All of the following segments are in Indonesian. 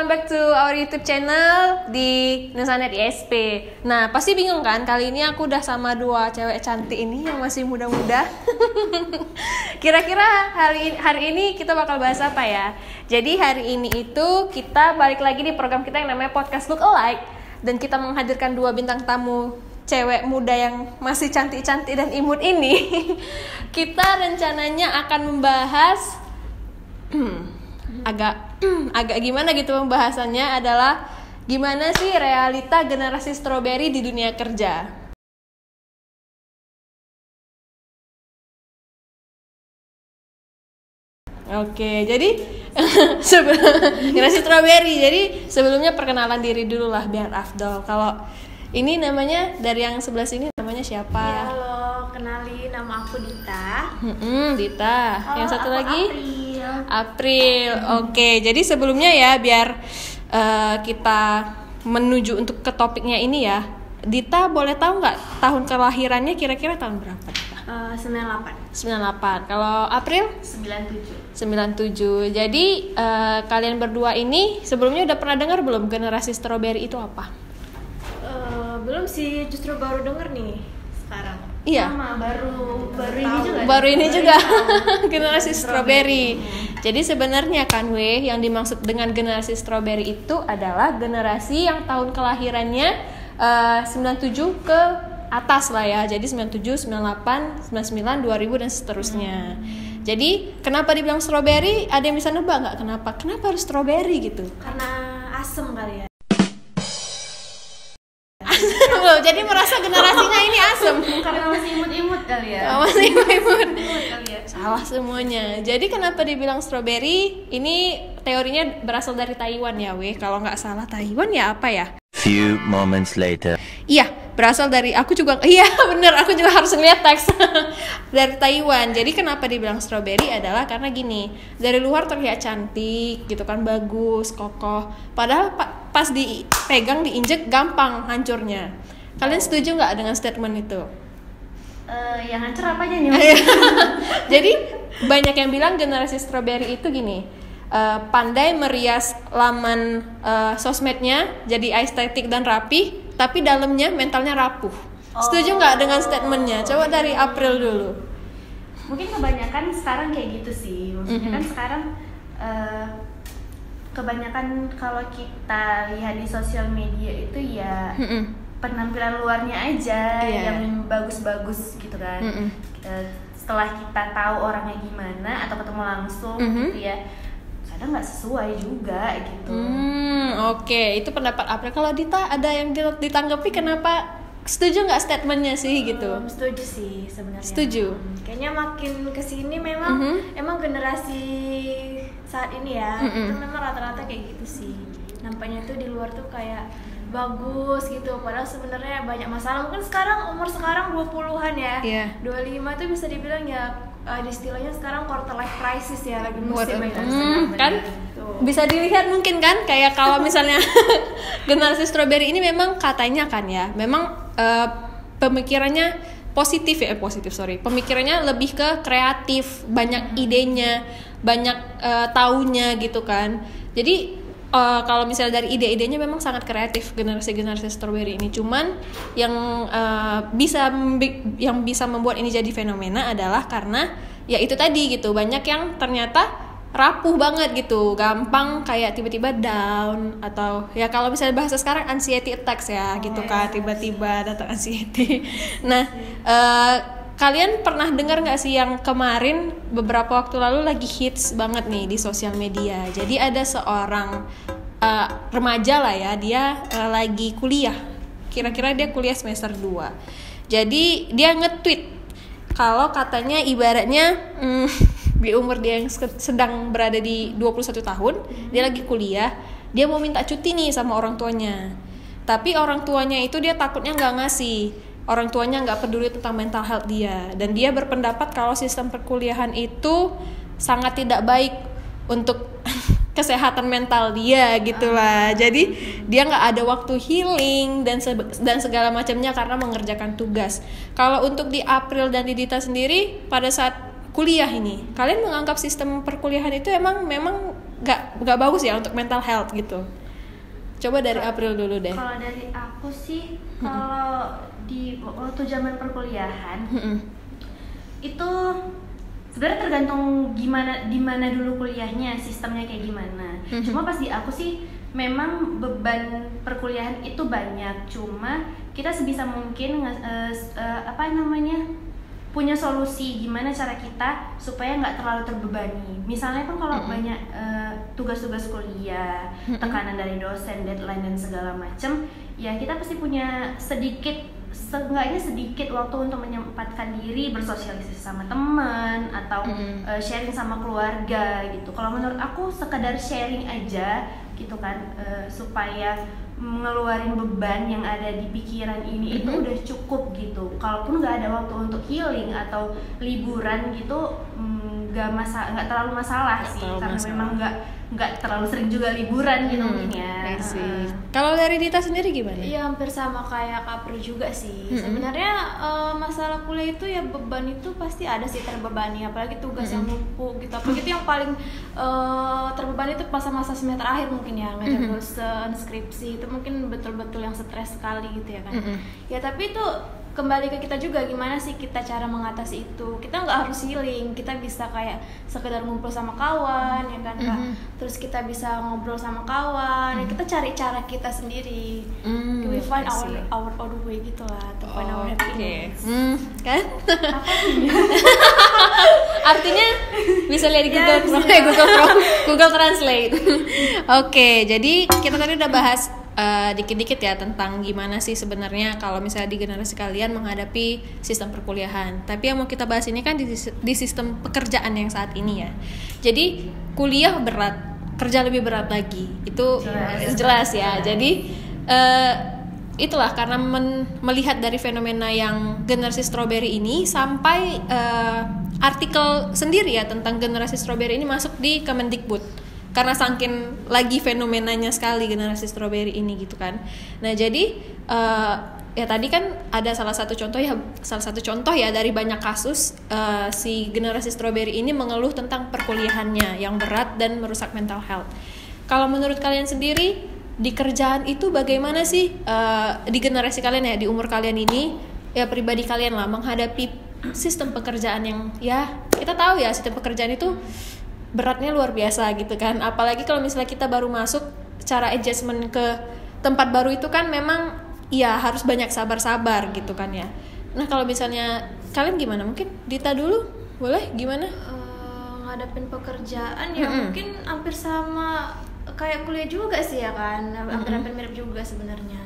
back to our YouTube channel di Nusanet ISP. Nah, pasti bingung kan? Kali ini aku udah sama dua cewek cantik ini yang masih muda-muda. Kira-kira hari ini kita bakal bahas apa ya? Jadi hari ini itu kita balik lagi di program kita yang namanya Podcast Look Alike, dan kita menghadirkan dua bintang tamu cewek muda yang masih cantik-cantik dan imut ini. Kita rencananya akan membahas agak gimana gitu pembahasannya, adalah gimana sih realita generasi strawberry di dunia kerja. Oke, jadi generasi strawberry. Jadi sebelumnya perkenalan diri dulu lah biar afdol. Kalau ini namanya dari yang sebelah sini namanya siapa? Ya, halo, kenalin nama aku Dita. Dita. Halo, Yang satu aku lagi? April. Oke, jadi sebelumnya ya biar kita menuju untuk ke topiknya ini ya. Dita boleh tahu nggak tahun kelahirannya kira-kira tahun berapa? Dita? 98. Kalau April? 97. Jadi kalian berdua ini sebelumnya udah pernah dengar belum generasi strawberry itu apa? Belum sih, justru baru denger nih sekarang. Iya. Sama ini juga. Baru ini juga generasi strawberry. Jadi sebenarnya kan yang dimaksud dengan generasi strawberry itu adalah generasi yang tahun kelahirannya 97 ke atas lah ya. Jadi 97, 98, 99, 2000 dan seterusnya. Jadi kenapa dibilang strawberry? Ada yang bisa nebak nggak kenapa? Kenapa harus strawberry gitu? Karena asem kali ya. Jadi merasa generasinya ini asem. Karena masih imut-imut kali ya. Masih imut kali ya. Salah semuanya. Jadi kenapa dibilang strawberry? Ini teorinya berasal dari Taiwan ya, Kalau nggak salah Taiwan ya apa ya? Few moments later. Iya, berasal dari aku juga harus ngeliat teks dari Taiwan. Jadi kenapa dibilang strawberry adalah karena gini, dari luar terlihat cantik gitu kan, bagus, kokoh. Padahal pas dipegang, diinjek gampang hancurnya. Kalian setuju nggak dengan statement itu? Yang hancur apa aja nih? Jadi banyak yang bilang generasi strawberry itu gini, pandai merias laman sosmednya jadi estetik dan rapi, tapi dalamnya mentalnya rapuh. Setuju nggak dengan statementnya? Coba dari April dulu. Mungkin kebanyakan sekarang kayak gitu sih. Maksudnya kan sekarang kebanyakan kalau kita lihat di sosial media itu ya penampilan luarnya aja yang bagus-bagus gitu kan. Setelah kita tahu orangnya gimana atau ketemu langsung gitu ya, kadang nggak sesuai juga gitu. Oke, itu pendapat April. Kalau Dita ada yang ditanggapi, kenapa setuju nggak statementnya sih gitu? Setuju sih sebenarnya. Setuju. Kayaknya makin kesini memang emang generasi saat ini ya itu memang rata-rata kayak gitu sih. Nampaknya tuh di luar tuh kayak bagus gitu, padahal sebenarnya banyak masalah. Mungkin umur sekarang 20-an ya. 25 tuh bisa dibilang ya istilahnya sekarang quarter life crisis ya, lagi musim kan gitu. Bisa dilihat mungkin kan kayak kalau misalnya generasi strawberry ini memang katanya kan ya, memang pemikirannya pemikirannya lebih ke kreatif, banyak idenya, banyak taunya gitu kan. Jadi kalau misalnya dari ide-idenya memang sangat kreatif generasi strawberry ini. Cuman yang bisa membuat ini jadi fenomena adalah karena ya itu tadi gitu, banyak yang ternyata rapuh banget gitu, gampang kayak tiba-tiba down, atau ya kalau misalnya bahasa sekarang anxiety attacks ya gitu kan, tiba-tiba datang anxiety. Nah, kalian pernah dengar nggak sih yang kemarin beberapa waktu lalu lagi hits banget nih di sosial media? Jadi ada seorang remaja lah ya, dia lagi kuliah. Kira-kira dia kuliah semester 2. Jadi dia nge-tweet kalau katanya ibaratnya di umur dia yang sedang berada di 21 tahun, dia lagi kuliah, dia mau minta cuti nih sama orang tuanya. Tapi orang tuanya itu dia takutnya nggak ngasih. Orang tuanya nggak peduli tentang mental health dia, dan dia berpendapat kalau sistem perkuliahan itu sangat tidak baik untuk kesehatan mental dia gitulah. Jadi dia nggak ada waktu healing dan segala macamnya karena mengerjakan tugas. Kalau untuk di April dan di Dita sendiri pada saat kuliah ini, kalian menganggap sistem perkuliahan itu memang nggak bagus ya untuk mental health gitu? Coba dari April dulu deh. Kalau dari aku sih, kalau di waktu zaman perkuliahan itu sebenarnya tergantung di mana dulu kuliahnya, sistemnya kayak gimana. Cuma pas di aku sih memang beban perkuliahan itu banyak. Cuma kita sebisa mungkin punya solusi gimana cara kita supaya nggak terlalu terbebani. Misalnya kan kalau banyak tugas-tugas kuliah, tekanan dari dosen, deadline dan segala macam, ya kita pasti punya seenggaknya sedikit waktu untuk menyempatkan diri bersosialisasi sama teman atau sharing sama keluarga gitu. Kalau menurut aku sekedar sharing aja gitu kan, supaya ngeluarin beban yang ada di pikiran ini itu udah cukup gitu. Kalaupun nggak ada waktu untuk healing atau liburan gitu, nggak terlalu masalah sih, karena memang nggak terlalu sering juga liburan gitu mungkin ya. Kalau dari Dita sendiri gimana? Iya, hampir sama kayak Kapri juga sih. Sebenarnya masalah kuliah itu ya beban itu pasti ada sih terbebani, apalagi tugas yang numpuk gitu. Apalagi itu yang paling terbebani itu masa-masa semester akhir mungkin ya, ngajar dosen, skripsi itu mungkin betul-betul yang stres sekali gitu ya kan. Ya tapi itu kembali ke kita juga, gimana sih kita cara mengatasi itu. Kita nggak harus healing, kita bisa kayak sekedar ngumpul sama kawan ya kan Kak. Terus kita bisa ngobrol sama kawan, ya kita cari cara kita sendiri. We find our own way gitu lah, to find our happiness. Kan? Artinya bisa lihat di Google Translate. Oke, jadi kita tadi udah bahas dikit-dikit ya tentang gimana sih sebenarnya kalau misalnya di generasi kalian menghadapi sistem perkuliahan. Tapi yang mau kita bahas ini kan di sistem pekerjaan yang saat ini ya. Jadi kuliah berat, kerja lebih berat lagi. Itu jelas ya. Jadi itulah karena melihat dari fenomena yang generasi strawberry ini sampai artikel sendiri ya tentang generasi strawberry ini masuk di Kemendikbud. Karena saking lagi fenomenanya sekali generasi strawberry ini gitu kan. Nah jadi ya tadi kan ada salah satu contoh ya dari banyak kasus si generasi strawberry ini mengeluh tentang perkuliahannya yang berat dan merusak mental health. Kalau menurut kalian sendiri di kerjaan itu bagaimana sih di generasi kalian ya, di umur kalian ini ya, pribadi kalian lah menghadapi sistem pekerjaan yang ya kita tahu ya sistem pekerjaan itu beratnya luar biasa gitu kan. Apalagi kalau misalnya kita baru masuk, cara adjustment ke tempat baru itu kan memang ya harus banyak sabar-sabar gitu kan ya. Nah kalau misalnya kalian gimana? Mungkin Dita dulu, boleh gimana? Ngadepin pekerjaan ya mungkin hampir sama kayak kuliah juga sih ya kan, hampir mirip juga sebenarnya.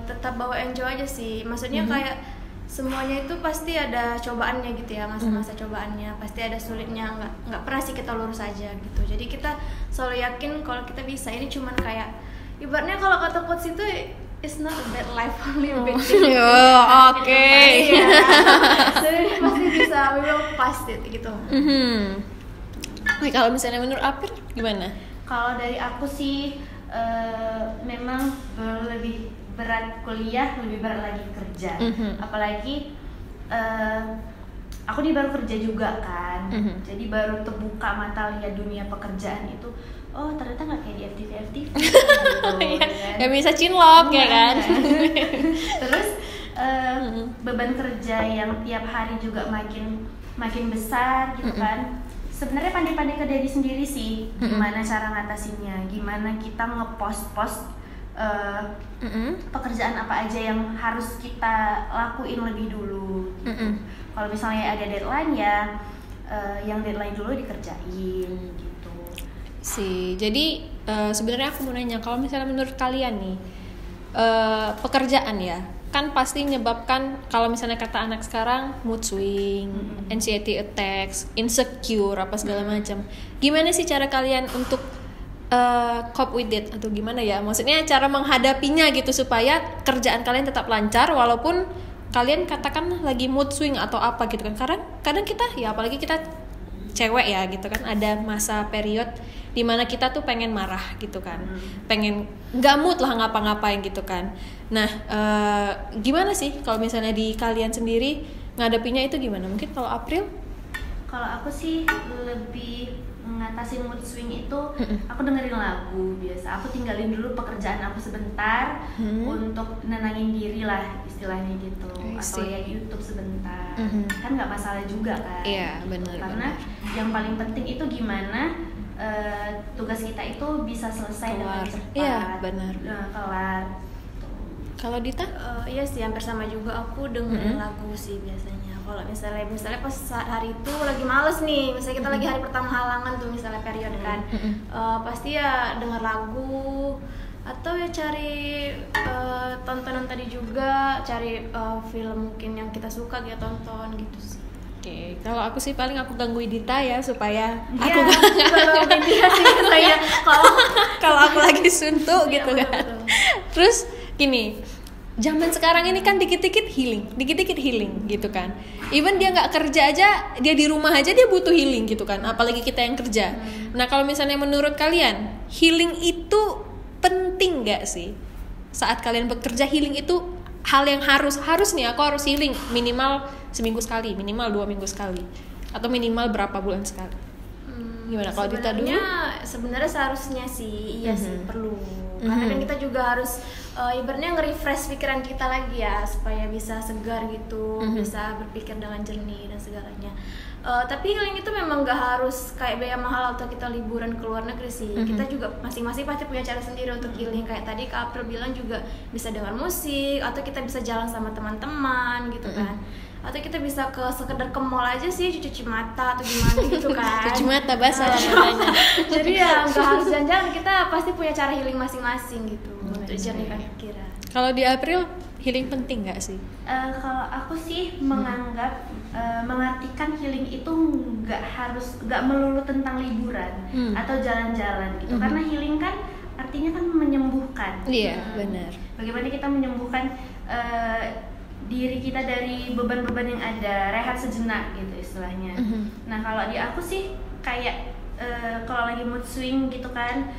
Tetap bawa enjoy aja sih, maksudnya kayak semuanya itu pasti ada cobaannya gitu ya, masa-masa cobaannya pasti ada sulitnya, nggak pernah sih kita lurus aja gitu. Jadi kita selalu yakin kalau kita bisa. Ini cuman kayak ibaratnya kalau kata quotes itu it's not a bad life, only a bad thing. Oke. Jadi pasti bisa, we will pass it gitu. Nah, kalau misalnya menurut Apir gimana? Kalau dari aku sih memang lebih berat kuliah, lebih berat lagi kerja. Apalagi aku baru kerja juga kan, jadi baru terbuka mata lihat dunia pekerjaan itu. Oh ternyata nggak kayak di FTV gitu, Gak bisa cinlok ya kan. Terus beban kerja yang tiap hari juga makin besar gitu kan. Sebenarnya pandai-pandai ke diri sendiri sih, gimana cara ngatasinnya, gimana kita ngepost pekerjaan apa aja yang harus kita lakuin lebih dulu gitu. Kalau misalnya ada deadline ya yang deadline dulu dikerjain gitu sih. Jadi sebenarnya aku mau nanya, kalau misalnya menurut kalian nih pekerjaan ya kan pasti menyebabkan, kalau misalnya kata anak sekarang, mood swing, anxiety attacks, insecure apa segala macam. Gimana sih cara kalian untuk cope with it atau gimana ya, maksudnya cara menghadapinya gitu supaya kerjaan kalian tetap lancar walaupun kalian katakan lagi mood swing atau apa gitu kan. Karena kadang kita ya, apalagi kita cewek ya gitu kan, ada masa period dimana kita tuh pengen marah gitu kan, pengen nggak mood lah ngapa-ngapain gitu kan. Nah gimana sih kalau misalnya di kalian sendiri ngadapinya itu gimana? Mungkin kalau April? Kalau aku sih lebih ngatasin mood swing itu aku dengerin lagu biasa. Aku tinggalin dulu pekerjaan aku sebentar untuk nenangin diri lah istilahnya gitu. Atau lihat YouTube sebentar. Kan nggak masalah juga kan. Iya, benar. Karena yang paling penting itu gimana tugas kita itu bisa selesai dengan cepat. Iya, benar. Kelar. Kalau Dita? Iya sih, hampir sama juga, aku dengerin lagu sih biasanya. Kalau misalnya pas saat hari itu lagi males nih, misalnya kita lagi hari pertama halangan tuh misalnya periode kan, pasti ya denger lagu atau ya cari tontonan tadi juga, cari film mungkin yang kita suka kita tonton gitu sih. Oke, kalau aku sih paling aku gangguin Dita ya supaya aku gangguin dia sih saya kalau aku lagi suntuk gitu kan. Terus gini, zaman sekarang ini kan dikit-dikit healing gitu kan. Even dia nggak kerja aja, dia di rumah aja dia butuh healing gitu kan. Apalagi kita yang kerja. Nah kalau misalnya menurut kalian, healing itu penting nggak sih? Saat kalian bekerja, healing itu hal yang harus nih. Aku harus healing minimal seminggu sekali, minimal 2 minggu sekali, atau minimal berapa bulan sekali. Gimana kalau Dita dulu? Sebenarnya seharusnya sih iya sih perlu. Karena kan kita juga harus ibaratnya nge-refresh pikiran kita lagi ya supaya bisa segar gitu, bisa berpikir dengan jernih dan segalanya. Tapi healing itu memang gak harus kayak biaya mahal atau kita liburan ke luar negeri sih. Kita juga masing-masing pasti punya cara sendiri untuk healing. Kayak tadi Kak April bilang juga bisa dengar musik atau kita bisa jalan sama teman-teman gitu kan. Atau kita bisa sekedar ke mall aja sih, cuci mata atau gimana gitu kan. Cuci mata basah namanya. Jadi ya nggak harus jalan-jalan, kita pasti punya cara healing masing-masing gitu untuk jernihkan pikiran. Kalau di April, healing penting nggak sih? Kalau aku sih menganggap mengartikan healing itu nggak melulu tentang liburan atau jalan-jalan gitu. Karena healing kan artinya kan menyembuhkan. Iya, benar. Bagaimana kita menyembuhkan diri kita dari beban-beban yang ada, rehat sejenak gitu istilahnya. Nah kalau di aku sih kayak kalau lagi mood swing gitu kan,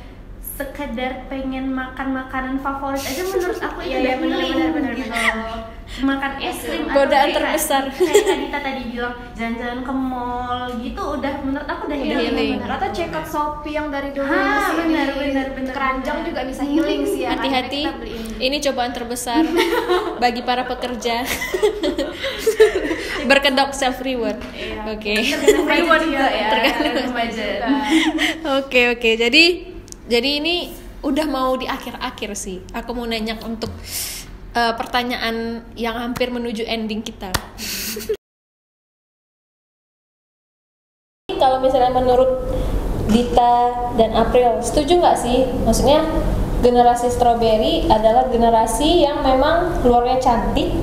sekedar pengen makan makanan favorit aja menurut aku itu udah healing gitu. Makan es krim atau godaan terbesar kayak Dita tadi bilang jalan-jalan ke mall gitu udah menurut aku udah healing. Atau check out Shopee yang dari dulu benar keranjang juga bisa healing sih ya. Hati-hati, ini cobaan terbesar bagi para pekerja. Berkedok self reward. Oke. Reward juga ya. Tergantung budget. Oke. Jadi ini udah mau di akhir-akhir sih. Aku mau nanya untuk pertanyaan yang hampir menuju ending kita. Kalau misalnya menurut Dita dan April, setuju nggak sih? Maksudnya generasi strawberry adalah generasi yang memang luarnya cantik,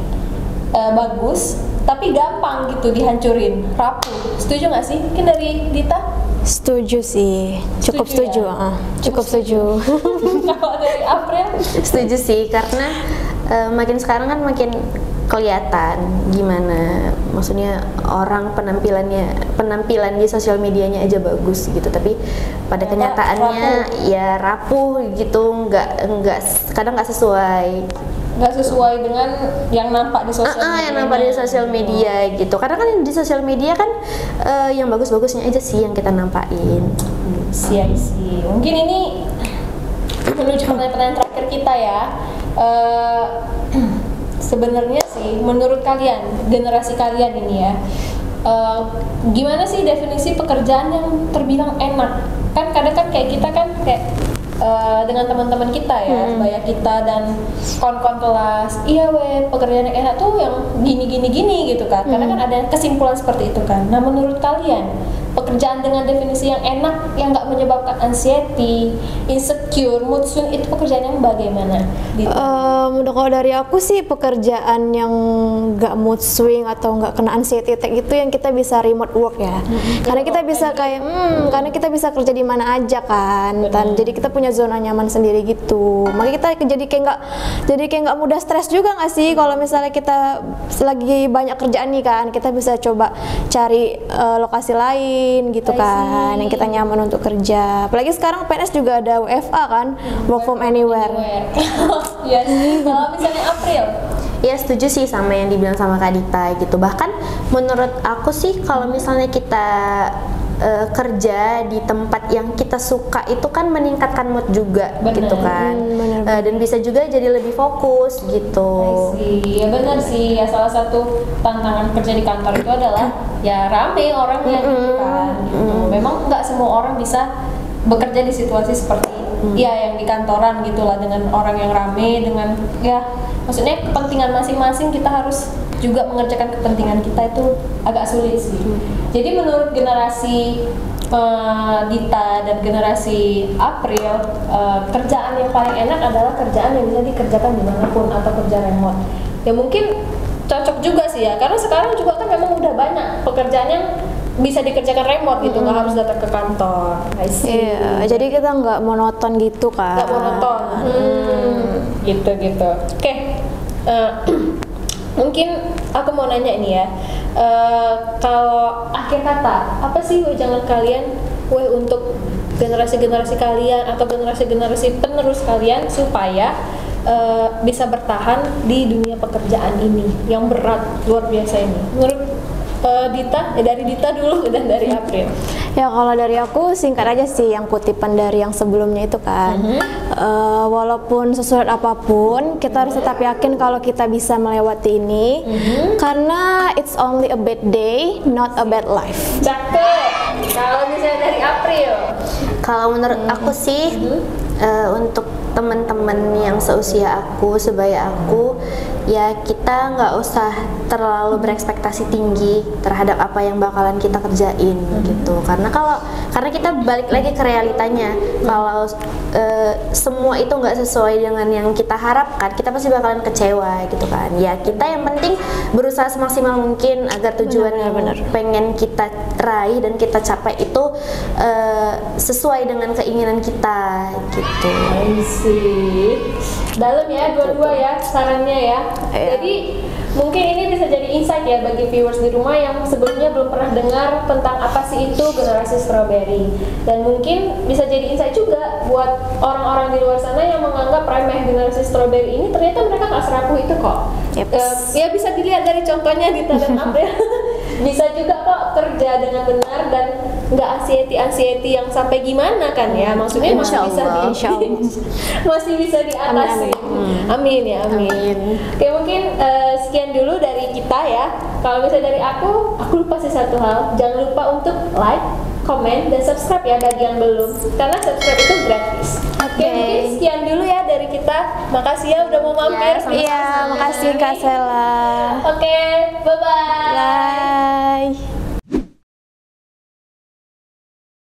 bagus, tapi gampang gitu dihancurin, rapuh. Setuju nggak sih? Mungkin dari Dita? Setuju sih, cukup setuju. Kalau dari April? Setuju sih, karena makin sekarang kan makin kelihatan gimana, maksudnya orang penampilan di sosial medianya aja bagus gitu, tapi pada kenyataannya ya rapuh gitu, kadang nggak sesuai dengan yang nampak di sosial media. Yang nampak di sosial media gitu. Karena kan di sosial media kan yang bagus-bagusnya aja sih yang kita nampakin. Sih. Mungkin ini menuju pertanyaan terakhir kita ya. Sebenarnya sih, menurut kalian, generasi kalian ini ya, gimana sih definisi pekerjaan yang terbilang enak? Kan kadang kan kayak kita kan kayak dengan teman-teman kita ya, sebaya kita dan kawan-kawan kelas, iya pekerjaan yang enak tuh yang gini gitu kan. Karena kan ada kesimpulan seperti itu kan. Nah menurut kalian, pekerjaan dengan definisi yang enak yang nggak menyebabkan anxiety, insecure, mood swing itu pekerjaan yang bagaimana? Kalau dari aku sih pekerjaan yang nggak mood swing atau nggak kena anxiety attack itu yang kita bisa remote work ya. Karena kita bisa karena kita bisa kerja di mana aja kan. Dan jadi kita punya zona nyaman sendiri gitu. Makanya kita jadi kayak nggak mudah stres juga nggak sih kalau misalnya kita lagi banyak kerjaan nih kan, kita bisa coba cari lokasi lain gitu kan, yang kita nyaman untuk kerja. Apalagi sekarang PNS juga ada WFA kan, work from anywhere. Iya sih. Kalau misalnya April, ya setuju sih sama yang dibilang sama Kak Dita gitu. Bahkan menurut aku sih kalau misalnya kita kerja di tempat yang kita suka itu kan meningkatkan mood juga. Bener. Gitu kan. Dan bisa juga jadi lebih fokus gitu. Ya benar sih, ya salah satu tantangan kerja di kantor itu adalah ya rame orangnya gitu kan. Gitu. Memang nggak semua orang bisa bekerja di situasi seperti ya yang di kantoran gitulah, dengan orang yang rame, dengan ya maksudnya kepentingan masing-masing, kita harus juga mengerjakan kepentingan kita, itu agak sulit sih. Jadi menurut generasi Dita dan generasi April, kerjaan yang paling enak adalah kerjaan yang bisa dikerjakan dimanapun atau kerja remote. Ya mungkin cocok juga sih ya, karena sekarang juga kan memang udah banyak pekerjaan yang bisa dikerjakan remote gitu, nggak harus datang ke kantor. Iya, jadi kita nggak monoton gitu kan. Nggak monoton. Gitu. Oke. Mungkin aku mau nanya ini ya, kalau akhir kata apa sih wejangan kalian untuk generasi-generasi kalian atau generasi-generasi penerus kalian supaya bisa bertahan di dunia pekerjaan ini yang berat luar biasa ini? Menurut Dita, dari Dita dulu dan dari April. Ya kalau dari aku singkat aja sih, yang kutipan dari yang sebelumnya itu kan, walaupun sesulit apapun kita harus tetap yakin kalau kita bisa melewati ini, karena it's only a bad day, not a bad life. Cakep. Kalau misalnya dari April, Kalau menurut aku sih, untuk teman-teman yang seusia aku, sebaya aku, ya kita nggak usah terlalu berekspektasi tinggi terhadap apa yang bakalan kita kerjain gitu. Karena kita balik lagi ke realitanya, kalau semua itu nggak sesuai dengan yang kita harapkan, kita pasti bakalan kecewa gitu kan. Ya kita yang penting berusaha semaksimal mungkin agar tujuan yang pengen kita raih dan kita capai itu sesuai dengan keinginan kita gitu. dalam ya dua-dua ya sarannya ya. Jadi mungkin ini bisa jadi insight ya bagi viewers di rumah yang sebelumnya belum pernah dengar tentang apa sih itu generasi strawberry, dan mungkin bisa jadi insight juga buat orang-orang di luar sana yang menganggap remeh generasi strawberry ini, ternyata mereka nggak serapuh itu kok. Ya bisa dilihat dari contohnya Dita dan April. Bisa juga kok kerja dengan benar dan nggak anxiety yang sampai gimana kan ya, maksudnya masih bisa diatasi. Amin ya, amin. Oke, mungkin sekian dulu dari kita ya. Kalau misalnya dari aku lupa sih satu hal, jangan lupa untuk like, komen, dan subscribe ya bagi yang belum, karena subscribe itu gratis. Oke, mungkin sekian dulu ya dari kita. Makasih ya udah mau mampir. Iya, makasih Kak Sela. Oke, bye bye.